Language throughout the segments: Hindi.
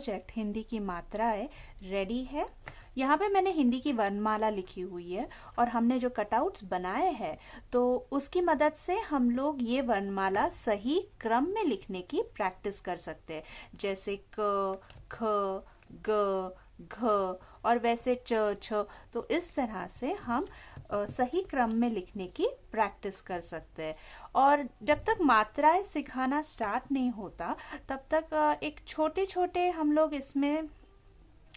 प्रोजेक्ट हिंदी की मात्राएं रेडी है। यहाँ पे मैंने हिंदी की वर्णमाला लिखी हुई है और हमने जो कटआउट्स बनाए हैं तो उसकी मदद से हम लोग ये वर्णमाला सही क्रम में लिखने की प्रैक्टिस कर सकते हैं, जैसे क, ख, ग, घ और वैसे च, छ। तो इस तरह से हम सही क्रम में लिखने की प्रैक्टिस कर सकते हैं। और जब तक मात्राएं सिखाना स्टार्ट नहीं होता तब तक एक छोटे छोटे हम लोग इसमें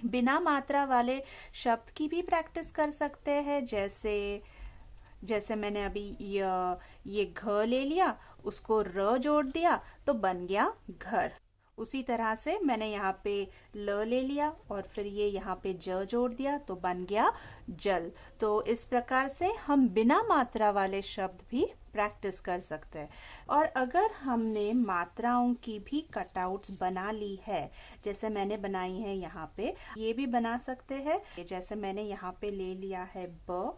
बिना मात्रा वाले शब्द की भी प्रैक्टिस कर सकते हैं। जैसे मैंने अभी ये घ ले लिया, उसको र जोड़ दिया तो बन गया घर। उसी तरह से मैंने यहाँ पे ल ले लिया और फिर ये यहाँ पे ज जोड़ दिया तो बन गया जल। तो इस प्रकार से हम बिना मात्रा वाले शब्द भी प्रैक्टिस कर सकते हैं। और अगर हमने मात्राओं की भी कटआउट्स बना ली है, जैसे मैंने बनाई है यहाँ पे, ये भी बना सकते हैं। जैसे मैंने यहाँ पे ले लिया है ब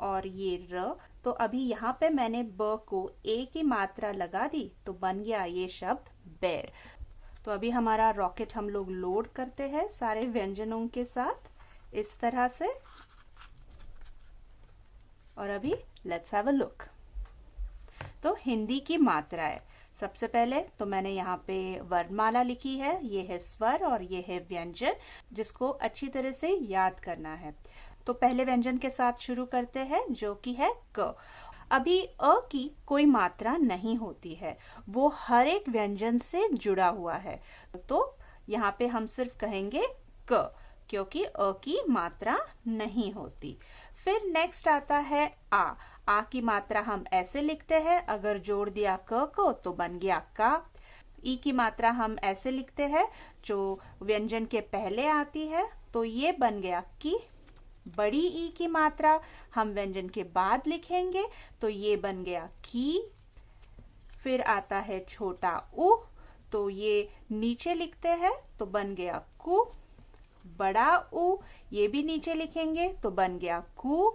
और ये र, तो अभी यहाँ पे मैंने ब को ए की मात्रा लगा दी तो बन गया ये शब्द बेर। तो अभी हमारा रॉकेट हम लोग लोड करते हैं सारे व्यंजनों के साथ इस तरह से। और अभी लेट्स हैव अ लुक। तो हिंदी की मात्राएं, सबसे पहले तो मैंने यहाँ पे वर्णमाला लिखी है, ये है स्वर और ये है व्यंजन, जिसको अच्छी तरह से याद करना है। तो पहले व्यंजन के साथ शुरू करते हैं जो कि है क। अभी अ की कोई मात्रा नहीं होती है, वो हर एक व्यंजन से जुड़ा हुआ है। तो यहाँ पे हम सिर्फ कहेंगे क, क्योंकि अ की मात्रा नहीं होती। फिर नेक्स्ट आता है आ की मात्रा हम ऐसे लिखते हैं, अगर जोड़ दिया क को तो बन गया का। ई की मात्रा हम ऐसे लिखते हैं, जो व्यंजन के पहले आती है तो ये बन गया की। बड़ी ई की मात्रा हम व्यंजन के बाद लिखेंगे तो ये बन गया की। फिर आता है छोटा उ, तो ये नीचे लिखते हैं तो बन गया कु। बड़ा उ, ये भी नीचे लिखेंगे तो बन गया कु।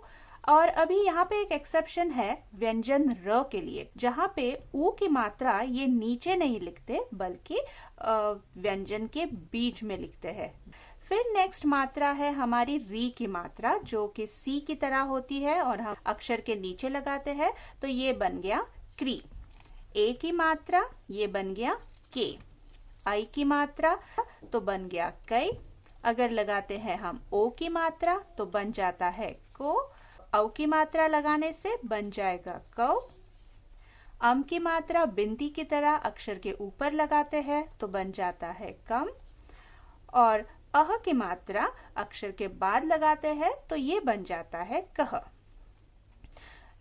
और अभी यहाँ पे एक एक्सेप्शन है व्यंजन र के लिए, जहाँ पे उ की मात्रा ये नीचे नहीं लिखते बल्कि व्यंजन के बीच में लिखते हैं। फिर नेक्स्ट मात्रा है हमारी री की मात्रा, जो कि सी की तरह होती है और हम अक्षर के नीचे लगाते हैं तो ये बन गया क्री। ए की मात्रा ये बन गया के। आई की मात्रा तो बन गया कई। अगर लगाते हैं हम ओ की मात्रा तो बन जाता है को। औ की मात्रा लगाने से बन जाएगा कौ। अम की मात्रा बिंदी की तरह अक्षर के ऊपर लगाते हैं तो बन जाता है कम। और अह की मात्रा अक्षर के बाद लगाते हैं तो ये बन जाता है कह।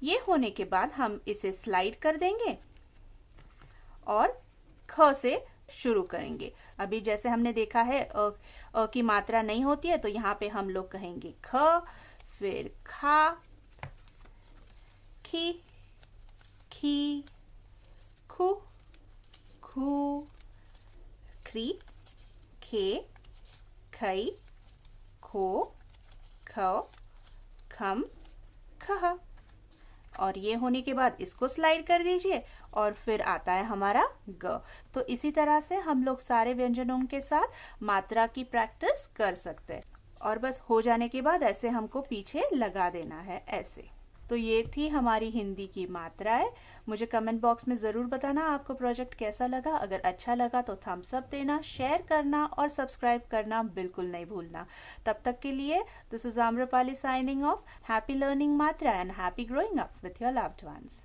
ये होने के बाद हम इसे स्लाइड कर देंगे और ख से शुरू करेंगे। अभी जैसे हमने देखा है अ की मात्रा नहीं होती है तो यहाँ पे हम लोग कहेंगे ख, फिर खा, खी, खी, खु, खू, ख्री, खे, खई, खो, खौ, खम, खह। और ये होने के बाद इसको स्लाइड कर दीजिए और फिर आता है हमारा ग। तो इसी तरह से हम लोग सारे व्यंजनों के साथ मात्रा की प्रैक्टिस कर सकते हैं। और बस हो जाने के बाद ऐसे हमको पीछे लगा देना है ऐसे। तो ये थी हमारी हिंदी की मात्राएं। मुझे कमेंट बॉक्स में जरूर बताना आपको प्रोजेक्ट कैसा लगा। अगर अच्छा लगा तो थम्स अप देना, शेयर करना और सब्सक्राइब करना बिल्कुल नहीं भूलना। तब तक के लिए this is Amrapali signing off. Happy learning मात्रा and happy growing up with your loved once.